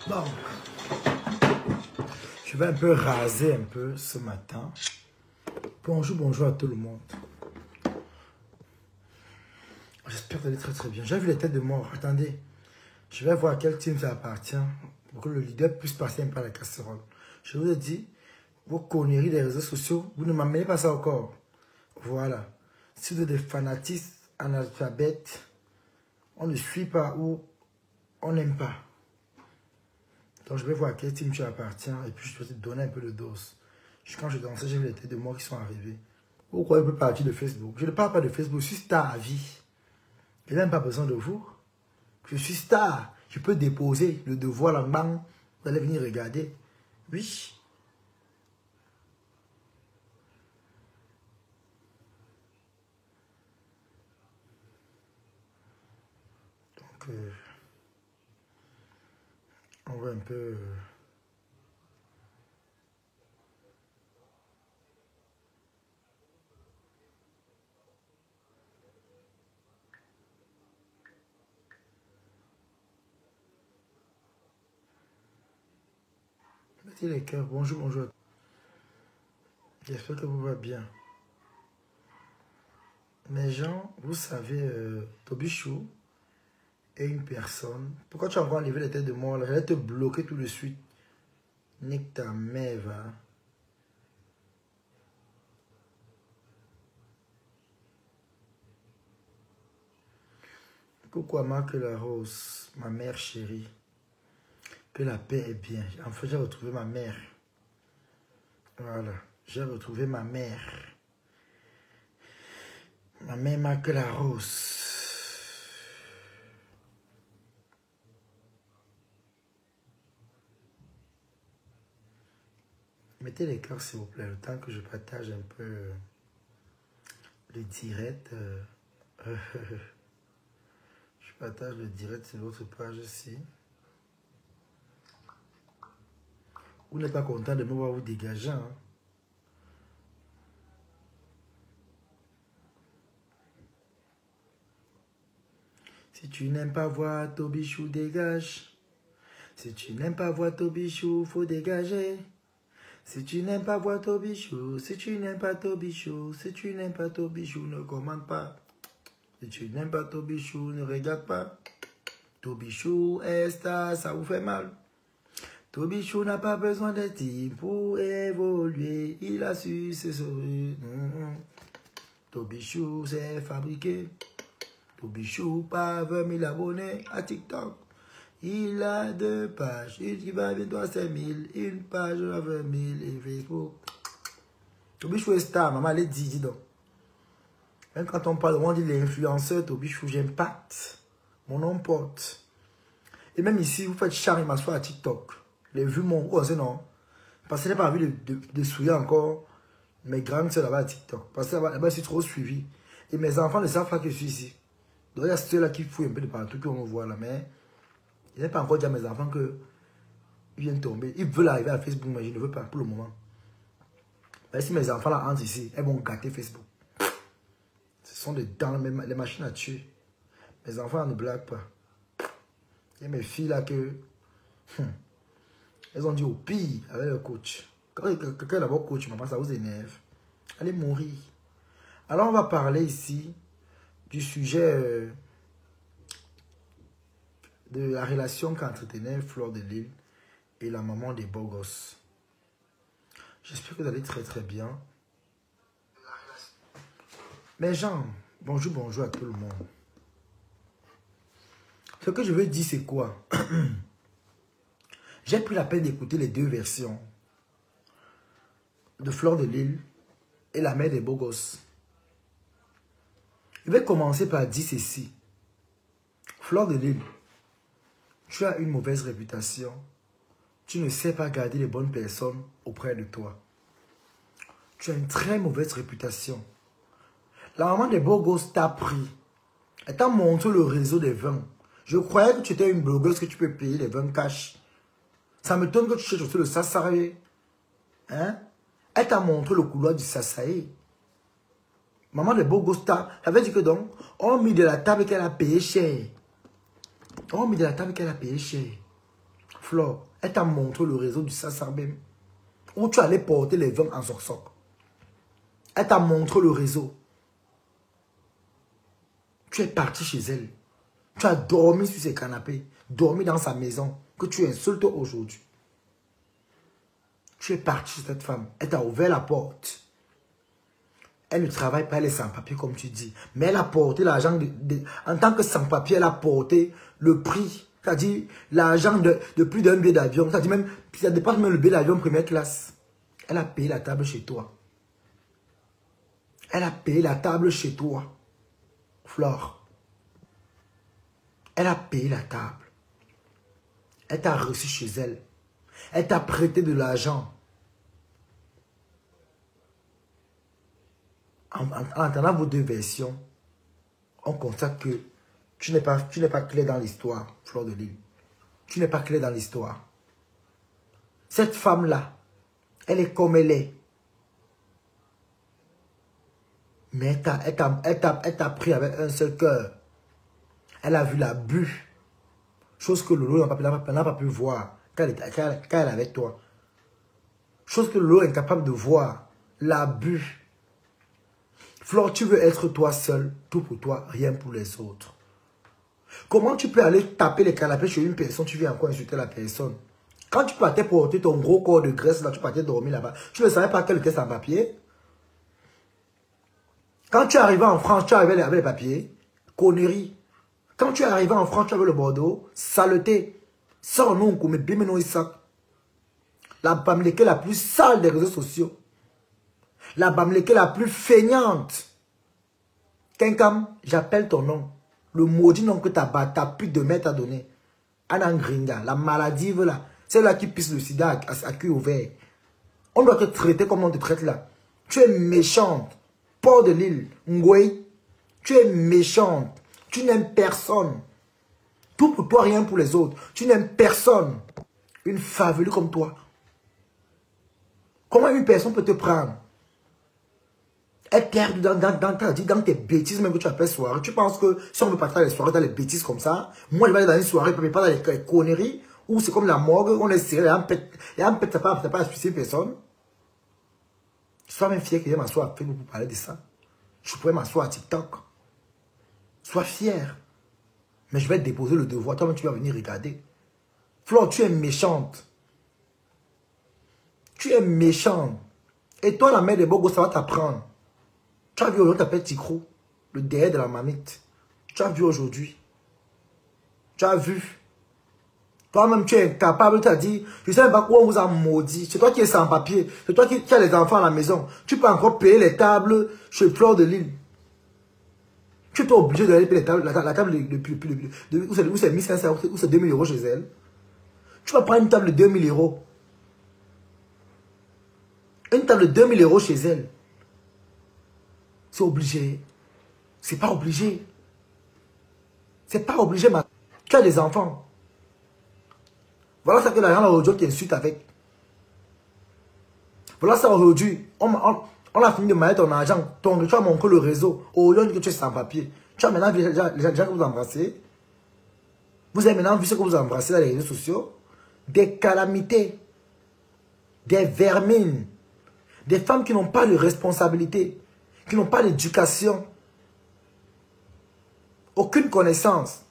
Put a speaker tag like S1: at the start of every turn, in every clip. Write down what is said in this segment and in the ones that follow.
S1: Bon, je vais un peu raser un peu ce matin. Bonjour, bonjour à tout le monde. J'espère que vous allez très très bien. J'ai vu les têtes de mort. Attendez, je vais voir à quel team ça appartient pour que le leader puisse passer un peu à la casserole. Je vous ai dit, vos conneries des réseaux sociaux, vous ne m'amenez pas ça encore. Voilà. Si vous êtes des fanatistes analphabètes, on ne suit pas ou on n'aime pas. Donc je vais voir à quel team tu appartiens et puis je vais te donner un peu de dose. Quand je dansais, j'ai vu les têtes de moi qui sont arrivés. Pourquoi je peux partir de Facebook? Je ne parle pas de Facebook, je suis star à vie. Je n'ai même pas besoin de vous. Je suis star. Je peux déposer le devoir là-bas. Vous allez venir regarder. Oui. Donc, on va un peu... mettez les cœurs. Bonjour, bonjour. J'espère que vous va bien. Mais gens, vous savez, Tobichou est une personne. Pourquoi tu as encore enlevé les têtes de mort là? J'allais te bloquer tout de suite. Nique ta mère, va. Pourquoi Marc la Rose, ma mère chérie? Que la paix est bien. En fait, j'ai retrouvé ma mère. Voilà. J'ai retrouvé ma mère. Ma mère Marc la Rose. Mettez les cœurs s'il vous plaît, le temps que je partage un peu le direct. Je partage le direct sur l'autre page ici. Vous n'êtes pas content de me voir vous dégager. Hein? Si tu n'aimes pas voir Tobichou, dégage. Si tu n'aimes pas voir Tobichou, faut dégager. Si tu n'aimes pas voir Tobichou, si tu n'aimes pas Tobichou, si tu n'aimes pas Tobichou, ne commande pas. Si tu n'aimes pas Tobichou, ne regarde pas. Tobichou, ça vous fait mal. Tobichou n'a pas besoin de type pour évoluer. Il a su se sauver. Tobichou s'est fabriqué. Tobichou pas 20 000 abonnés à TikTok. Il a 2 pages. Une qui va bientôt à 5 000. Une page à 20 000 et Facebook. Tobichou est star. Maman, elle est dit donc. Même quand on parle, on dit l'influenceur, Tobichou, j'impacte. Mon nom porte. Et même ici, vous faites charme, il m'assoit à TikTok. Les vues mon oh, c'est non. Parce que je n'ai pas envie de souiller encore mes grandes soeurs là-bas à TikTok. Parce que là-bas, je suis trop suivi. Et mes enfants ne savent pas que je suis ici. Donc il y a ceux-là qui fouillent un peu de partout qu'on me voit là. Mais je n'ai pas encore dit à mes enfants qu'ils viennent tomber. Ils veulent arriver à Facebook, mais je ne veux pas pour le moment. Mais si mes enfants là entrent ici, elles vont gâter Facebook. Ce sont des dents, les machines à tuer. Mes enfants ne blaguent pas. Il y a mes filles là que... elles ont dit au pire avec le coach. Quand quelqu'un est d'abord coach, maman, ça vous énerve. Allez mourir. Alors on va parler ici du sujet de la relation qu'entretenait Fleur de Lys et la maman des beaux gosses. J'espère que vous allez très très bien. Mes gens, bonjour à tout le monde. Ce que je veux dire, c'est quoi? J'ai pris la peine d'écouter les 2 versions de Fleur de Lys et la mère des beaux gosses. Je vais commencer par dire ceci. Fleur de Lys, tu as une mauvaise réputation. Tu ne sais pas garder les bonnes personnes auprès de toi. Tu as une très mauvaise réputation. La maman des beaux gosses t'a pris. Elle t'a montré le réseau des vins. Je croyais que tu étais une blogueuse que tu peux payer les vins cash. Ça me donne que tu cherches aussi le Sassaré. Hein? Elle t'a montré le couloir du Sassaré. Maman de Bogosta, ça veut dire que donc, on a mis de la table qu'elle a payé cher. On a mis de la table qu'elle a payé cher. Flore, elle t'a montré le réseau du Sassaré. Où tu allais porter les vins en soc. Elle t'a montré le réseau. Tu es parti chez elle. Tu as dormi sur ses canapés, dormi dans sa maison, que tu insultes aujourd'hui. Tu es parti chez cette femme. Elle t'a ouvert la porte. Elle ne travaille pas, elle est sans-papier comme tu dis. Mais elle a porté l'argent, en tant que sans-papier, elle a porté le prix. C'est-à-dire l'argent de plus d'un billet d'avion. C'est-à-dire même, ça dépasse même le billet d'avion première classe. Elle a payé la table chez toi. Elle a payé la table chez toi. Flore. Elle a payé la table. Elle t'a reçu chez elle. Elle t'a prêté de l'argent. En entendant vos 2 versions, on constate que tu n'es pas clair dans l'histoire, Fleur de Lys. Tu n'es pas clair dans l'histoire. Cette femme-là, elle est comme elle est. Mais elle t'a pris avec un seul cœur. Elle a vu l'abus. Chose que Lolo n'a pas pu voir quand elle est avec toi. Chose que Lolo est incapable de voir. L'abus. Flore, tu veux être toi seul, tout pour toi, rien pour les autres. Comment tu peux aller taper les canapés chez une personne, tu viens encore insulter la personne? Quand tu partais porter ton gros corps de graisse, là, tu partais dormir là-bas, tu ne savais pas qu'elle était sans papier? Quand tu arrivais en France, tu arrivais avec les papiers, connerie. Quand tu es arrivé en France, tu avais le Bordeaux, saleté. Sors-nous, mais bien maintenant, ça. La bamleke la plus sale des réseaux sociaux. La bamleke la plus feignante. Kenkam, j'appelle ton nom. Le maudit nom que ta pute de mère t'a donné. Anangringa, la maladie, là. C'est là qui pisse le sida à cul ouvert. On doit te traiter comme on te traite là. Tu es méchante. Port de Lys, Ngoué. Tu es méchante. Tu n'aimes personne. Tout pour toi, rien pour les autres. Tu n'aimes personne. Une favelue comme toi. Comment une personne peut te prendre? être perdu dans tes bêtises même que tu appelles soirée. Tu penses que si on veut partir dans les soirées, dans les bêtises comme ça, moi je vais aller dans une soirée, mais pas dans les conneries, où c'est comme la morgue, on est serré, il y a un pète, t'as pas à suicider personne. Sois même fier que je m'assoie à Facebook pour parler de ça. Je pourrais m'asseoir à TikTok. Sois fier. Mais je vais te déposer le devoir. Toi-même, tu vas venir regarder. Flore, tu es méchante. Tu es méchante. Et toi, la mère des bogos, ça va t'apprendre. Tu as vu aujourd'hui, t'appelles Ticro. Le derrière de la mamite. Tu as vu aujourd'hui. Tu as vu. Toi-même, tu es incapable. Tu as dit, je ne sais même pas quoi on vous a maudit. C'est toi qui es sans papier. C'est toi qui as les enfants à la maison. Tu peux encore payer les tables chez Fleur de Lille. Tu es obligé d'aller payer les tables, la table où c'est 1500 ou c'est 2000 euros chez elle. Tu vas prendre une table de 2000 euros. Une table de 2000 euros chez elle. C'est obligé. C'est pas obligé. C'est pas obligé, ma. Tu as des enfants. Voilà ça que l'argent aujourd'hui qui insulte avec. Voilà ça aujourd'hui. On a fini de mettre ton argent. Tu as montré le réseau. Aujourd'hui que tu es sans papier. Tu as maintenant vu les gens que vous embrassez. Vous avez maintenant vu ce que vous embrassez dans les réseaux sociaux. Des calamités. Des vermines. Des femmes qui n'ont pas de responsabilité. Qui n'ont pas d'éducation. Aucune connaissance.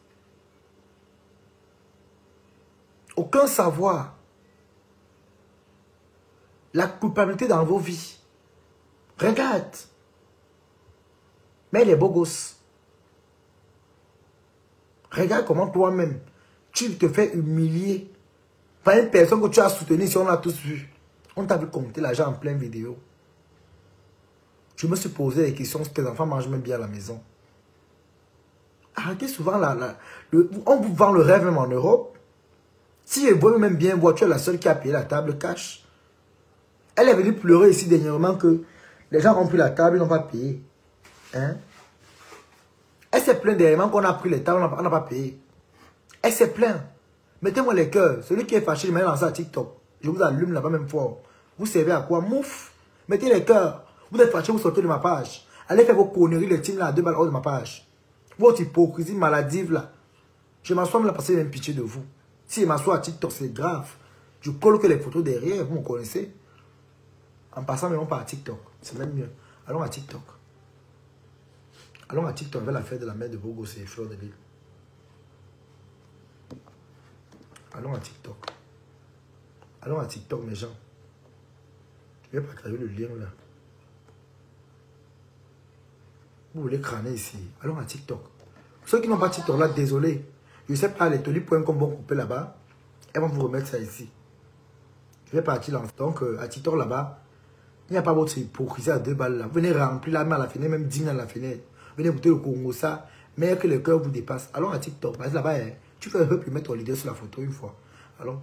S1: Aucun savoir. La culpabilité dans vos vies. Regarde. Mais les beaux gosses. Regarde comment toi-même, tu te fais humilier par une personne que tu as soutenue, si on l'a tous vu. On t'a vu compter l'argent en pleine vidéo. Je me suis posé des questions, si tes enfants mangent même bien à la maison. Arrêtez souvent on vous vend le rêve même en Europe. Si vous voyez même bien voir, tu es la seule qui a payé la table cash. Elle est venue pleurer ici dernièrement que les gens ont pris la table, ils n'ont pas payé. Hein? Elle s'est plainte dernièrement qu'on a pris les tables, on n'a pas payé. Elle s'est plainte. Mettez-moi les cœurs. Celui qui est fâché, il m'a lancé à TikTok. Je vous allume là-bas même fort. Vous servez à quoi? Mouf. Mettez les cœurs. Vous êtes fâché, vous sortez de ma page. Allez faire vos conneries, les teams là, à 2 balles hors de ma page. Votre hypocrisie maladive là. Je m'assois là parce que j'ai même pitié de vous. Si je m'assois à TikTok, c'est grave. Je colle que les photos derrière, vous me connaissez. En passant, même pas à TikTok. C'est même mieux. Allons à TikTok. Allons à TikTok avec la fête de la mère de Bogo, c'est Fleur de Lille. Allons à TikTok. Allons à TikTok, mes gens. Je vais partager le lien là. Vous voulez crâner ici. Allons à TikTok. Ceux qui n'ont pas TikTok là, désolé. Je ne sais pas, les toli.com vont couper là-bas. Elles vont vous remettre ça ici. Je vais partir là. Donc, à TikTok là-bas, il n'y a pas votre hypocrisie à 2 balles là. Venez remplir la main à la fenêtre, même 10 000 à la fenêtre. Venez goûter le Congo, ça. Mais que le cœur vous dépasse. Allons à TikTok. Parce que là-bas, tu fais un peu plus mettre ton leader sur la photo une fois. Allons.